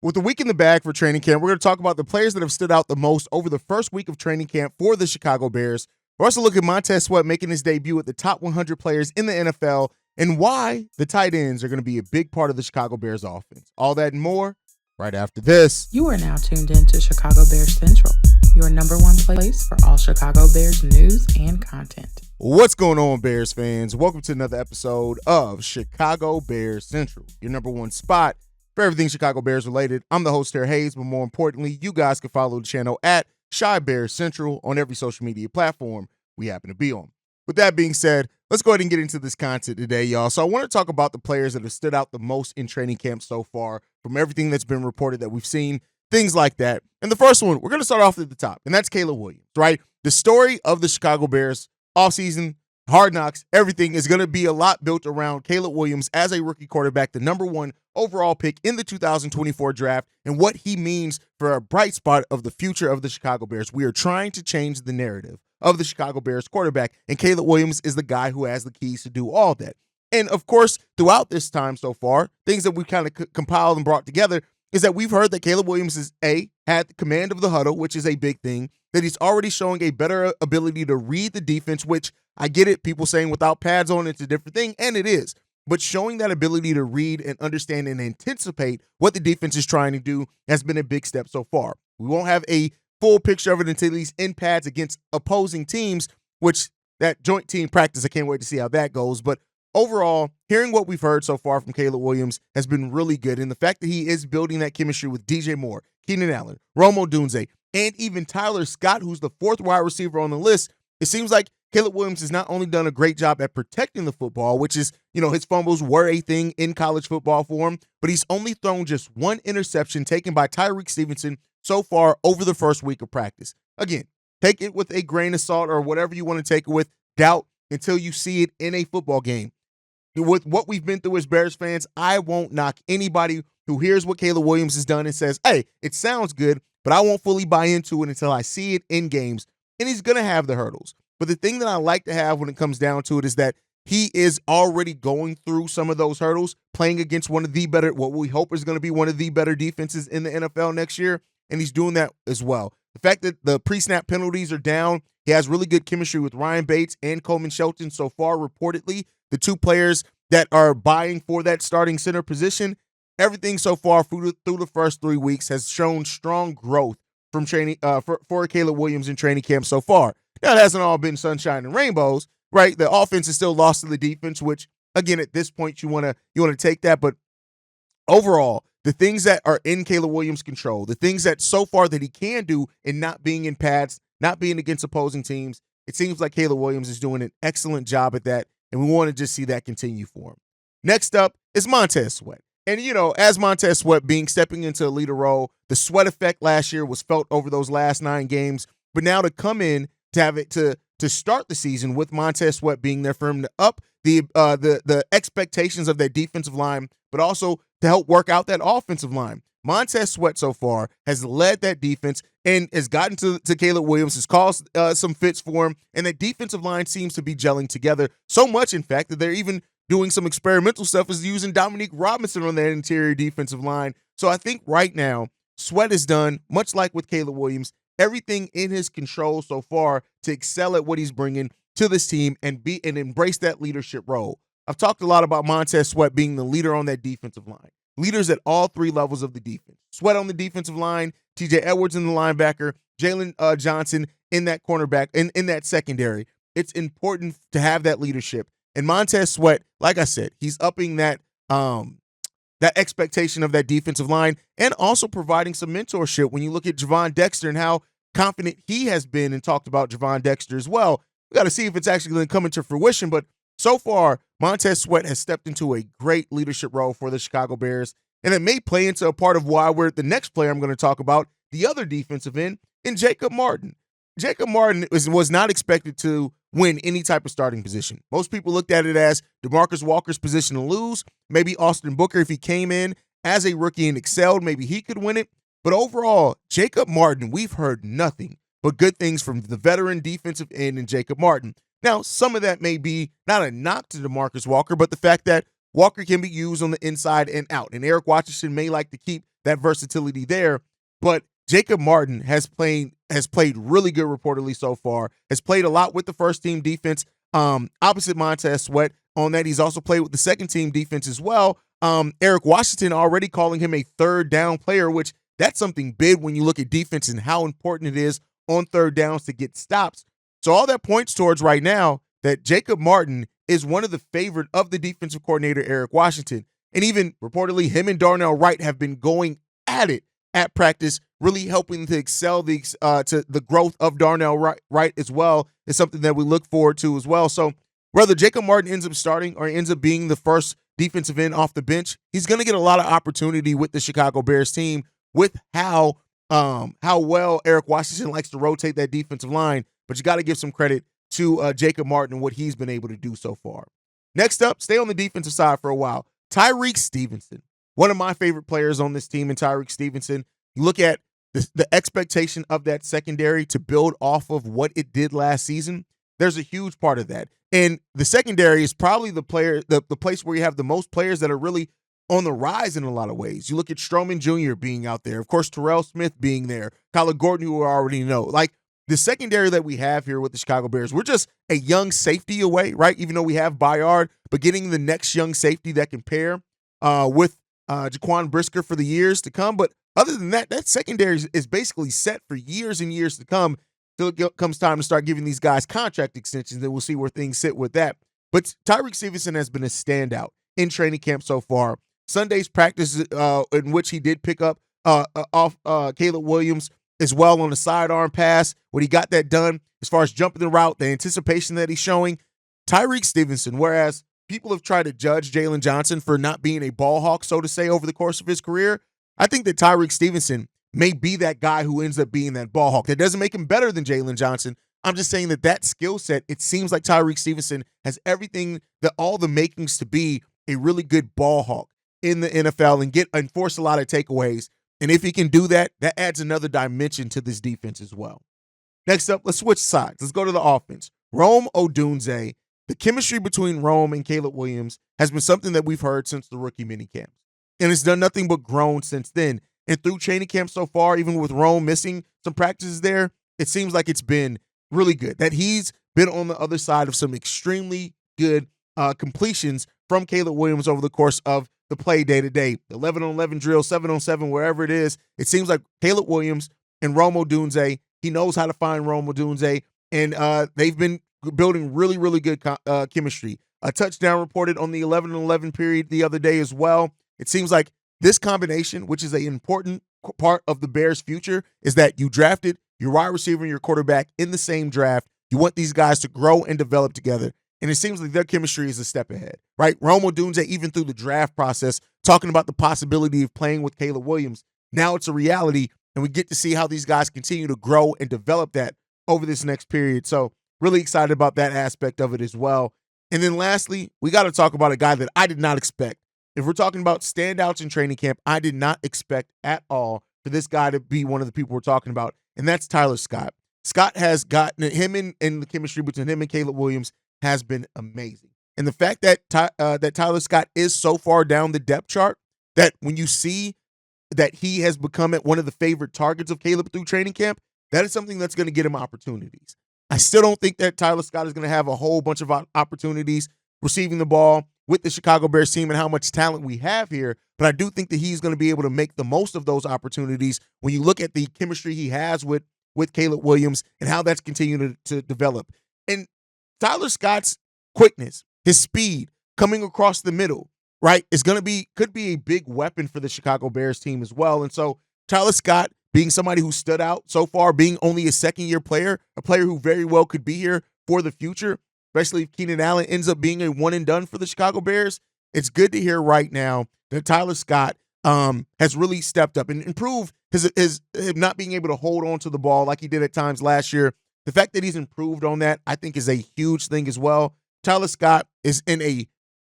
With the week in the bag for training camp, we're going to talk about the players that have stood out the most over the first week of training camp for the Chicago Bears. We're also looking at Montez Sweat making his debut at the top 100 players in the NFL and why the tight ends are going to be a big part of the Chicago Bears offense. All that and more right after this. You are now tuned in to Chicago Bears Central, your number one place for all Chicago Bears news and content. What's going on, Bears fans? Welcome to another episode of Chicago Bears Central, your number one spot for everything Chicago Bears related. I'm the host here, Haize, but more importantly, you guys can follow the channel at Chi Bears Central on every social media platform we happen to be on. With that being said, let's go ahead and get into this content today, y'all. So I want to talk about the players that have stood out the most in training camp so far from everything that's been reported that we've seen, things like that. And the first one, we're going to start off at the top, and that's Caleb Williams, right? The story of the Chicago Bears offseason, Hard Knocks, everything is going to be a lot built around Caleb Williams as a rookie quarterback, the number one overall pick in the 2024 draft, and what he means for a bright spot of the future of the Chicago Bears. We are trying to change the narrative of the Chicago Bears quarterback, and Caleb Williams is the guy who has the keys to do all that. And of course, throughout this time so far, things that we've kind of compiled and brought together is that we've heard that Caleb Williams is had the command of the huddle, which is a big thing, that he's already showing a better ability to read the defense, which I get it, people saying without pads on, it's a different thing, and it is. But showing that ability to read and understand and anticipate what the defense is trying to do has been a big step so far. We won't have a full picture of it until he's in pads against opposing teams, which that joint team practice, I can't wait to see how that goes. But overall, hearing what we've heard so far from Caleb Williams has been really good. And the fact that he is building that chemistry with DJ Moore, Keenan Allen, Rome Odunze, and even Tyler Scott, who's the fourth wide receiver on the list, it seems like Caleb Williams has not only done a great job at protecting the football, which is, his fumbles were a thing in college football for him, but he's only thrown just one interception taken by Tyreek Stevenson so far over the first week of practice. Again, take it with a grain of salt or whatever you want to take it with, doubt until you see it in a football game. With what we've been through as Bears fans, I won't knock anybody who hears what Caleb Williams has done and says, hey, it sounds good, but I won't fully buy into it until I see it in games. And he's going to have the hurdles. But the thing that I like to have when it comes down to it is that he is already going through some of those hurdles, playing against one of the better, what we hope is going to be one of the better defenses in the NFL next year, and he's doing that as well. The fact that the pre-snap penalties are down, he has really good chemistry with Ryan Bates and Coleman Shelton so far, reportedly, the two players that are vying for that starting center position. Everything so far through the first 3 weeks has shown strong growth from training for Caleb Williams in training camp so far. Now, it hasn't all been sunshine and rainbows, right? The offense is still lost to the defense, which, again, at this point, you want to take that. But overall, the things that are in Caleb Williams' control, the things that so far that he can do in not being in pads, not being against opposing teams, it seems like Caleb Williams is doing an excellent job at that, and we want to just see that continue for him. Next up is Montez Sweat. And, as Montez Sweat stepping into a leader role, the Sweat effect last year was felt over those last 9 games. But now to come in, to have it to start the season with Montez Sweat being there for him to up the expectations of that defensive line, but also to help work out that offensive line. Montez Sweat so far has led that defense and has gotten to Caleb Williams, has caused some fits for him, and that defensive line seems to be gelling together so much, in fact, that they're even doing some experimental stuff as using Dominique Robinson on that interior defensive line. So I think right now, Sweat has done, much like with Caleb Williams, everything in his control so far to excel at what he's bringing to this team and embrace that leadership role. I've talked a lot about Montez Sweat being the leader on that defensive line. Leaders at all 3 levels of the defense. Sweat on the defensive line, TJ Edwards in the linebacker, Jalen Johnson in that cornerback, in that secondary. It's important to have that leadership. And Montez Sweat, like I said, he's upping that expectation of that defensive line and also providing some mentorship when you look at Javon Dexter and how confident he has been and talked about Javon Dexter as well. We got to see if it's actually going to come into fruition, but so far, Montez Sweat has stepped into a great leadership role for the Chicago Bears, and it may play into a part of why we're the next player I'm going to talk about, the other defensive end, in Jacob Martin. Jacob Martin was not expected to win any type of starting position. Most people looked at it as DeMarcus Walker's position to lose. Maybe Austin Booker, if he came in as a rookie and excelled, maybe he could win it. But overall, Jacob Martin, we've heard nothing but good things from the veteran defensive end in Jacob Martin. Now, some of that may be not a knock to DeMarcus Walker, but the fact that Walker can be used on the inside and out. And Eric Watterson may like to keep that versatility there. But Jacob Martin has played really good reportedly so far, has played a lot with the first team defense, opposite Montez Sweat. On that, he's also played with the second team defense as well. Eric Washington already calling him a third down player, which that's something big when you look at defense and how important it is on third downs to get stops. So all that points towards right now that Jacob Martin is one of the favorite of the defensive coordinator, Eric Washington. And even reportedly, him and Darnell Wright have been going at it at practice, really helping to excel to the growth of Darnell Wright as well is something that we look forward to as well. So whether Jacob Martin ends up starting or ends up being the first defensive end off the bench, he's going to get a lot of opportunity with the Chicago Bears team with how well Eric Washington likes to rotate that defensive line. But you got to give some credit to Jacob Martin and what he's been able to do so far. Next up, stay on the defensive side for a while. Tyrique Stevenson, one of my favorite players on this team, and Tyrique Stevenson. You look at the expectation of that secondary to build off of what it did last season. There's a huge part of that. And the secondary is probably the place where you have the most players that are really on the rise in a lot of ways. You look at Stroman Jr. being out there, of course, Terrell Smith being there, Kyler Gordon, who we already know. Like, the secondary that we have here with the Chicago Bears, we're just a young safety away, right? Even though we have Bayard, but getting the next young safety that can pair with Jaquan Brisker for the years to come. But other than that, that secondary is basically set for years and years to come till it comes time to start giving these guys contract extensions, and we'll see where things sit with that. But Tyrique Stevenson has been a standout in training camp so far. Sunday's practice in which he did pick up off Caleb Williams as well on the sidearm pass, when he got that done, as far as jumping the route, the anticipation that he's showing. Tyrique Stevenson, whereas people have tried to judge Jalen Johnson for not being a ball hawk, so to say, over the course of his career, I think that Tyrique Stevenson may be that guy who ends up being that ball hawk. That doesn't make him better than Jalen Johnson. I'm just saying that skill set, it seems like Tyrique Stevenson has everything, all the makings to be a really good ball hawk in the NFL and force a lot of takeaways. And if he can do that, that adds another dimension to this defense as well. Next up, let's switch sides. Let's go to the offense. Rome Odunze, the chemistry between Rome and Caleb Williams has been something that we've heard since the rookie minicamps. And it's done nothing but grown since then. And through training camp so far, even with Rome missing some practices there, it seems like it's been really good. That he's been on the other side of some extremely good completions from Caleb Williams over the course of the play day-to-day, 11-on-11 drill, 7-on-7, wherever it is. It seems like Caleb Williams and Rome Odunze, he knows how to find Rome Odunze, and they've been building really, really good chemistry. A touchdown reported on the 11-on-11 period the other day as well. It seems like this combination, which is an important part of the Bears' future, is that you drafted your wide receiver and your quarterback in the same draft. You want these guys to grow and develop together. And it seems like their chemistry is a step ahead, right? Rome Odunze, even through the draft process, talking about the possibility of playing with Caleb Williams. Now it's a reality, and we get to see how these guys continue to grow and develop that over this next period. So really excited about that aspect of it as well. And then lastly, we got to talk about a guy that I did not expect. If we're talking about standouts in training camp, I did not expect at all for this guy to be one of the people we're talking about, and that's Tyler Scott. Scott has gotten him in the chemistry between him and Caleb Williams has been amazing. And the fact that that Tyler Scott is so far down the depth chart, that when you see that he has become one of the favorite targets of Caleb through training camp, that is something that's going to get him opportunities. I still don't think that Tyler Scott is going to have a whole bunch of opportunities receiving the ball with the Chicago Bears team and how much talent we have here, but I do think that he's going to be able to make the most of those opportunities when you look at the chemistry he has with Caleb Williams and how that's continuing to develop. And Tyler Scott's quickness, his speed coming across the middle, right, could be a big weapon for the Chicago Bears team as well. And so Tyler Scott being somebody who stood out so far, being only a second-year player, a player who very well could be here for the future, especially if Keenan Allen ends up being a one-and-done for the Chicago Bears, it's good to hear right now that Tyler Scott has really stepped up and improved his not being able to hold on to the ball like he did at times last year. The fact that he's improved on that, I think, is a huge thing as well. Tyler Scott is in a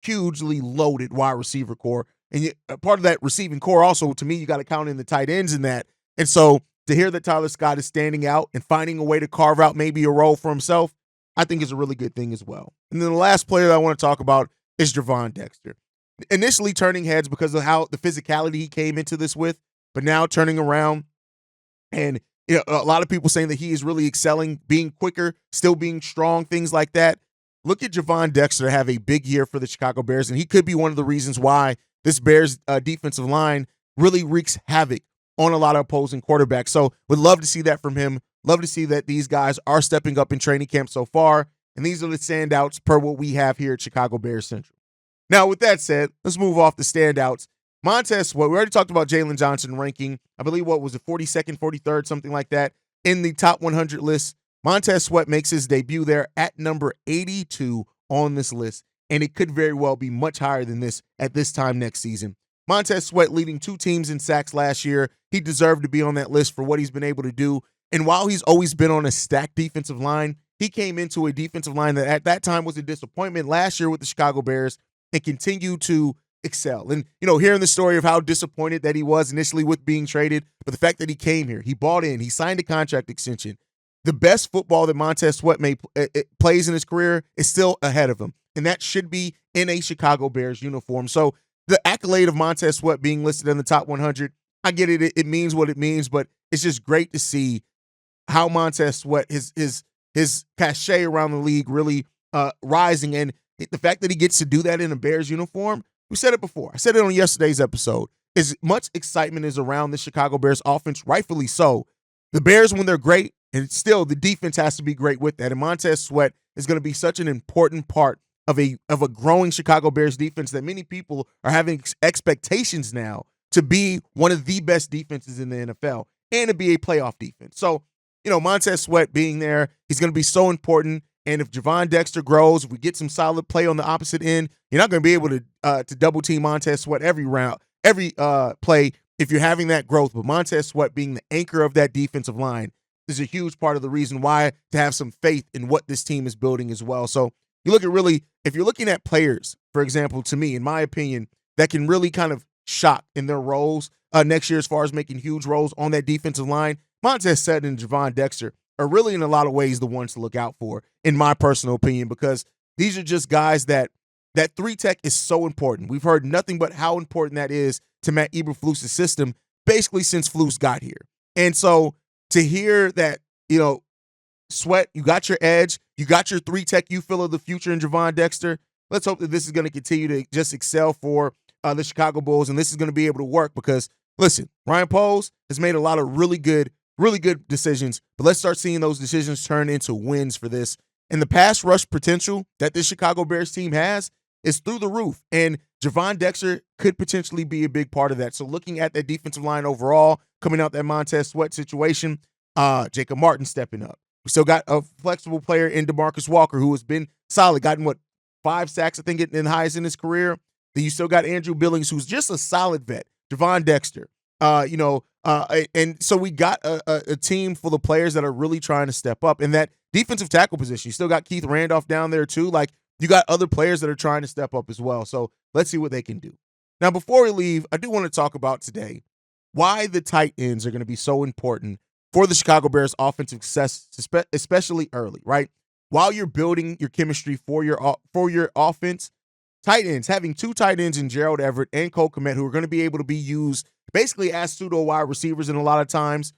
hugely loaded wide receiver core. And part of that receiving core also, to me, you got to count in the tight ends in that. And so to hear that Tyler Scott is standing out and finding a way to carve out maybe a role for himself, I think is a really good thing as well. And then the last player that I want to talk about is Javon Dexter. Initially turning heads because of how the physicality he came into this with, but now turning around and a lot of people saying that he is really excelling, being quicker, still being strong, things like that. Look at Javon Dexter have a big year for the Chicago Bears, and he could be one of the reasons why this Bears defensive line really wreaks havoc on a lot of opposing quarterbacks. So would love to see that from him. Love to see that these guys are stepping up in training camp so far, and these are the standouts per what we have here at Chicago Bears Central. Now, with that said, let's move off the standouts. Montez Sweat, we already talked about Jalen Johnson ranking, I believe, what was it, 42nd, 43rd, something like that, in the top 100 list. Montez Sweat makes his debut there at number 82 on this list, and it could very well be much higher than this at this time next season. Montez Sweat leading 2 teams in sacks last year. He deserved to be on that list for what he's been able to do. And while he's always been on a stacked defensive line, he came into a defensive line that at that time was a disappointment last year with the Chicago Bears and continued to excel. And, hearing the story of how disappointed that he was initially with being traded, but the fact that he came here, he bought in, he signed a contract extension. The best football that Montez Sweat plays in his career is still ahead of him, and that should be in a Chicago Bears uniform. So the accolade of Montez Sweat being listed in the top 100, I get it. It means what it means, but it's just great to see how Montez Sweat, his cachet around the league really rising, and the fact that he gets to do that in a Bears uniform. We said it before. I said it on yesterday's episode. As much excitement is around the Chicago Bears offense, rightfully so. The Bears, when they're great, and still the defense has to be great with that. And Montez Sweat is going to be such an important part of a growing Chicago Bears defense that many people are having expectations now to be one of the best defenses in the NFL and to be a playoff defense. So, Montez Sweat being there, he's going to be so important. And if Javon Dexter grows, if we get some solid play on the opposite end, you're not going to be able to double team Montez Sweat every round, every play if you're having that growth. But Montez Sweat being the anchor of that defensive line is a huge part of the reason why to have some faith in what this team is building as well. So you look at if you're looking at players, for example, to me, in my opinion, that can really kind of shock in their roles next year as far as making huge roles on that defensive line, Montez Sweat and Javon Dexter are really in a lot of ways the ones to look out for, in my personal opinion, because these are just guys that 3-tech is so important. We've heard nothing but how important that is to Matt Eberflus's system basically since Flus got here. And so to hear that, Sweat, you got your edge, you got your 3-tech you feel of the future in Javon Dexter, let's hope that this is going to continue to just excel for the Chicago Bulls, and this is going to be able to work because, listen, Ryan Poles has made a lot of really good decisions, but let's start seeing those decisions turn into wins for this. And the pass rush potential that this Chicago Bears team has is through the roof, and Javon Dexter could potentially be a big part of that. So looking at that defensive line overall, coming out that Montez Sweat situation, Jacob Martin stepping up. We still got a flexible player in DeMarcus Walker who has been solid, gotten 5 sacks, I think, in highest in his career. Then you still got Andrew Billings, who's just a solid vet. Javon Dexter, and so we got a team full of players that are really trying to step up. In that defensive tackle position, you still got Keith Randolph down there too. Like, you got other players that are trying to step up as well. So let's see what they can do. Now, before we leave, I do want to talk about today why the tight ends are going to be so important for the Chicago Bears offensive success, especially early, right? While you're building your chemistry for your offense, tight ends, having 2 tight ends in Gerald Everett and Cole Kmet, who are going to be able to be used basically as pseudo wide receivers in a lot of times,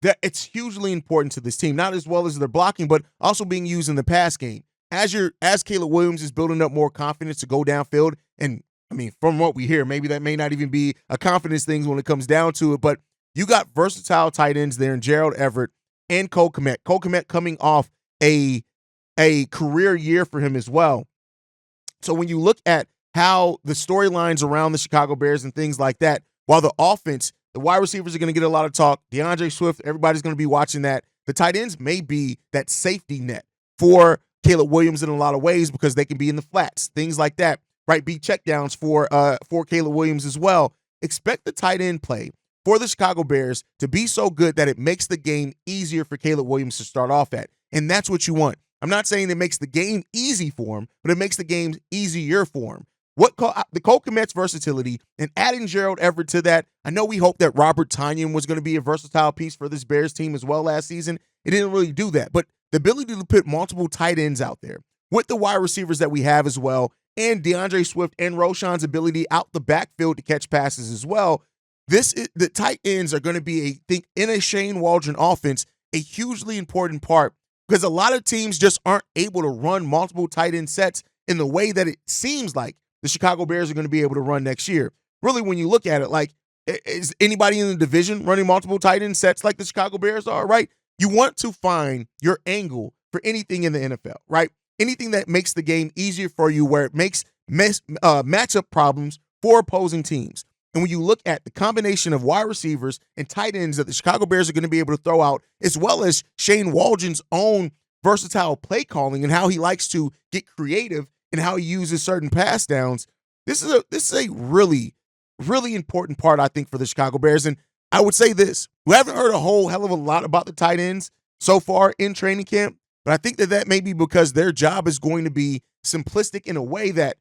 that it's hugely important to this team, not as well as their blocking, but also being used in the pass game. As Caleb Williams is building up more confidence to go downfield, and I mean, from what we hear, maybe that may not even be a confidence thing when it comes down to it, but you got versatile tight ends there in Gerald Everett and Cole Kmet. Cole Kmet coming off a career year for him as well. So when you look at how the storylines around the Chicago Bears and things like that, while the offense, the wide receivers are going to get a lot of talk, DeAndre Swift, everybody's going to be watching that. The tight ends may be that safety net for Caleb Williams in a lot of ways because they can be in the flats, things like that, right? Be checkdowns for Caleb Williams as well. Expect the tight end play for the Chicago Bears to be so good that it makes the game easier for Caleb Williams to start off at. And that's what you want. I'm not saying it makes the game easy for him, but it makes the game easier for him. The Cole Kmet's versatility and adding Gerald Everett to that, I know we hoped that Robert Tonyan was going to be a versatile piece for this Bears team as well last season. It didn't really do that, but the ability to put multiple tight ends out there with the wide receivers that we have as well, and DeAndre Swift and Roschon's ability out the backfield to catch passes as well, The tight ends are going to be, I think, in a Shane Waldron offense, a hugely important part because a lot of teams just aren't able to run multiple tight end sets in the way that it seems like the Chicago Bears are going to be able to run next year. Really, when you look at it, like, is anybody in the division running multiple tight end sets like the Chicago Bears are, right? You want to find your angle for anything in the NFL, right? Anything that makes the game easier for you, where it makes matchup problems for opposing teams. And when you look at the combination of wide receivers and tight ends that the Chicago Bears are going to be able to throw out, as well as Shane Waldron's own versatile play calling and how he likes to get creative and how he uses certain pass downs, this is a really, really important part, I think, for the Chicago Bears. And I would say this: we haven't heard a whole hell of a lot about the tight ends so far in training camp, but I think that may be because their job is going to be simplistic in a way that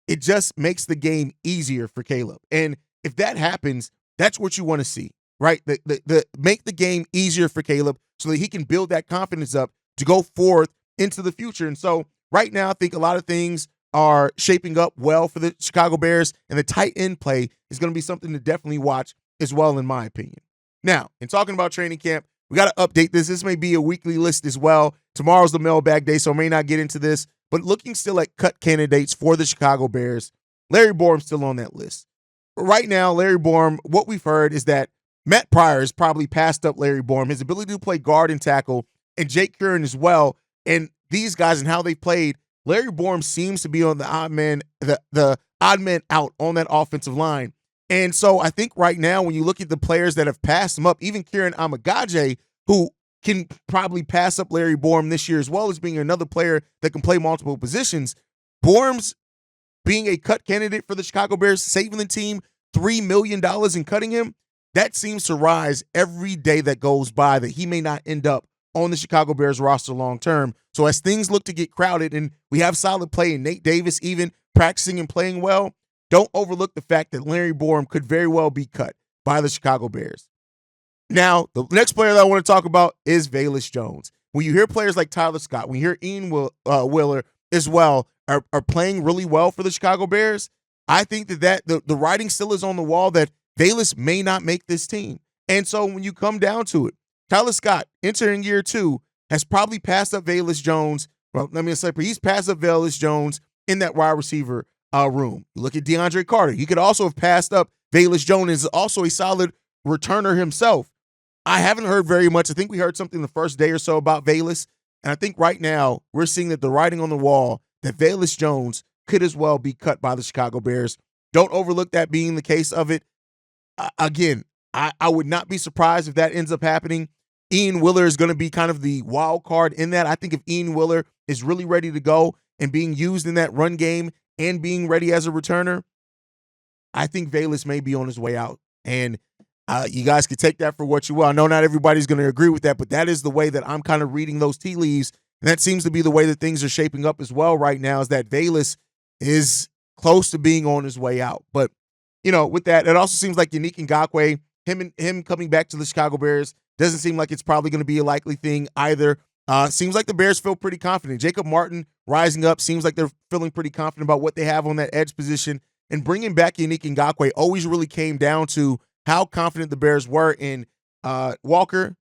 it just makes the game easier for Caleb. And if that happens, that's what you want to see, right? The make the game easier for Caleb so that he can build that confidence up to go forth into the future. And so right now, I think a lot of things are shaping up well for the Chicago Bears, and the tight end play is going to be something to definitely watch as well, in my opinion. Now, in talking about training camp, we got to update this. This may be a weekly list as well. Tomorrow's the mailbag day, so I may not get into this, but looking still at cut candidates for the Chicago Bears, Larry Borum's still on that list. Right now, Larry Borum, what we've heard is that Matt Pryor has probably passed up Larry Borum, his ability to play guard and tackle, and Jake Curran as well. And these guys and how they played, Larry Borum seems to be on the odd man, the odd man out on that offensive line. And so I think right now, when you look at the players that have passed him up, even Kieran Amagaje, who can probably pass up Larry Borum this year, as well as being another player that can play multiple positions, Borum's being a cut candidate for the Chicago Bears, saving the team $3 million in cutting him, that seems to rise every day that goes by that he may not end up on the Chicago Bears roster long term. So as things look to get crowded and we have solid play and Nate Davis even practicing and playing well, don't overlook the fact that Larry Borum could very well be cut by the Chicago Bears. Now, the next player that I want to talk about is Velus Jones. When you hear players like Tyler Scott, when you hear Ian Willer as well are playing really well for the Chicago Bears, I think that the writing still is on the wall that Velus may not make this team. And so when you come down to it, Tyler Scott, entering year 2, has probably passed up Velus Jones. Well, let me say, he's passed up Velus Jones in that wide receiver room. You look at DeAndre Carter. He could also have passed up Velus Jones, is also a solid returner himself. I haven't heard very much. I think we heard something the first day or so about Velus. And I think right now we're seeing that the writing on the wall that Velus Jones could as well be cut by the Chicago Bears. Don't overlook that being the case of it. Again, I would not be surprised if that ends up happening. Ian Willer is going to be kind of the wild card in that. I think if Ian Willer is really ready to go and being used in that run game and being ready as a returner, I think Velus may be on his way out. And you guys can take that for what you will. I know not everybody's going to agree with that, but that is the way that I'm kind of reading those tea leaves. And that seems to be the way that things are shaping up as well right now, is that Velus is close to being on his way out. But, you know, with that, it also seems like Yannick Ngakoue, him coming back to the Chicago Bears, doesn't seem like it's probably going to be a likely thing either. Seems like the Bears feel pretty confident. Jacob Martin rising up, seems like they're feeling pretty confident about what they have on that edge position. And bringing back Yannick Ngakoue always really came down to how confident the Bears were in Walker,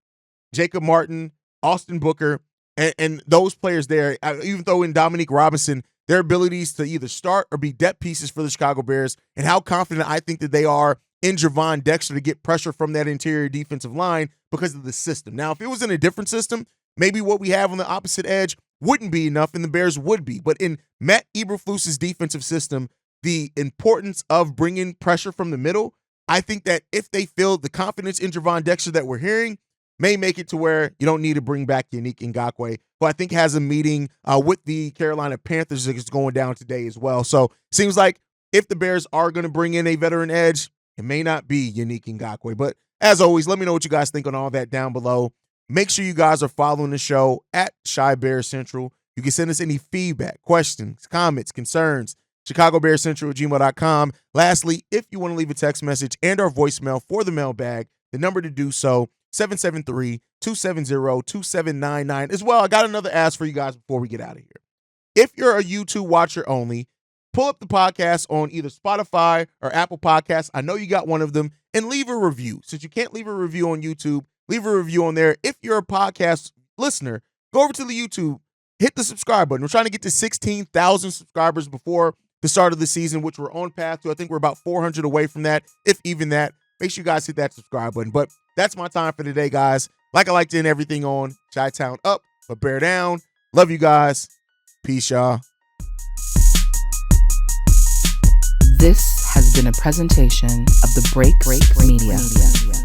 Jacob Martin, Austin Booker, and those players there, even though in Dominique Robinson, their abilities to either start or be depth pieces for the Chicago Bears, and how confident I think that they are in Javon Dexter to get pressure from that interior defensive line because of the system. Now, if it was in a different system, maybe what we have on the opposite edge wouldn't be enough and the Bears would be. But in Matt Eberflus's defensive system, the importance of bringing pressure from the middle, I think that if they feel the confidence in Javon Dexter that we're hearing, may make it to where you don't need to bring back Yannick Ngakoue, who I think has a meeting with the Carolina Panthers that's going down today as well. So seems like if the Bears are going to bring in a veteran edge, it may not be Yannick Ngakoue. But as always, let me know what you guys think on all that down below. Make sure you guys are following the show at Chi Bears Central. You can send us any feedback, questions, comments, concerns, ChicagoBearsCentral@gmail.com. Lastly, if you want to leave a text message and our voicemail for the mailbag, the number to do so, 773-270-2799. As well, I got another ask for you guys before we get out of here. If you're a YouTube watcher only, pull up the podcast on either Spotify or Apple Podcasts. I know you got one of them, and leave a review. Since you can't leave a review on YouTube, leave a review on there. If you're a podcast listener, go over to the YouTube, hit the subscribe button. We're trying to get to 16,000 subscribers before the start of the season, which we're on path to. I think we're about 400 away from that, if even that. Make sure you guys hit that subscribe button. But that's my time for today, guys. Like I like to end everything on Chi-Town up, but bear down. Love you guys. Peace, y'all. This has been a presentation of the Break Media.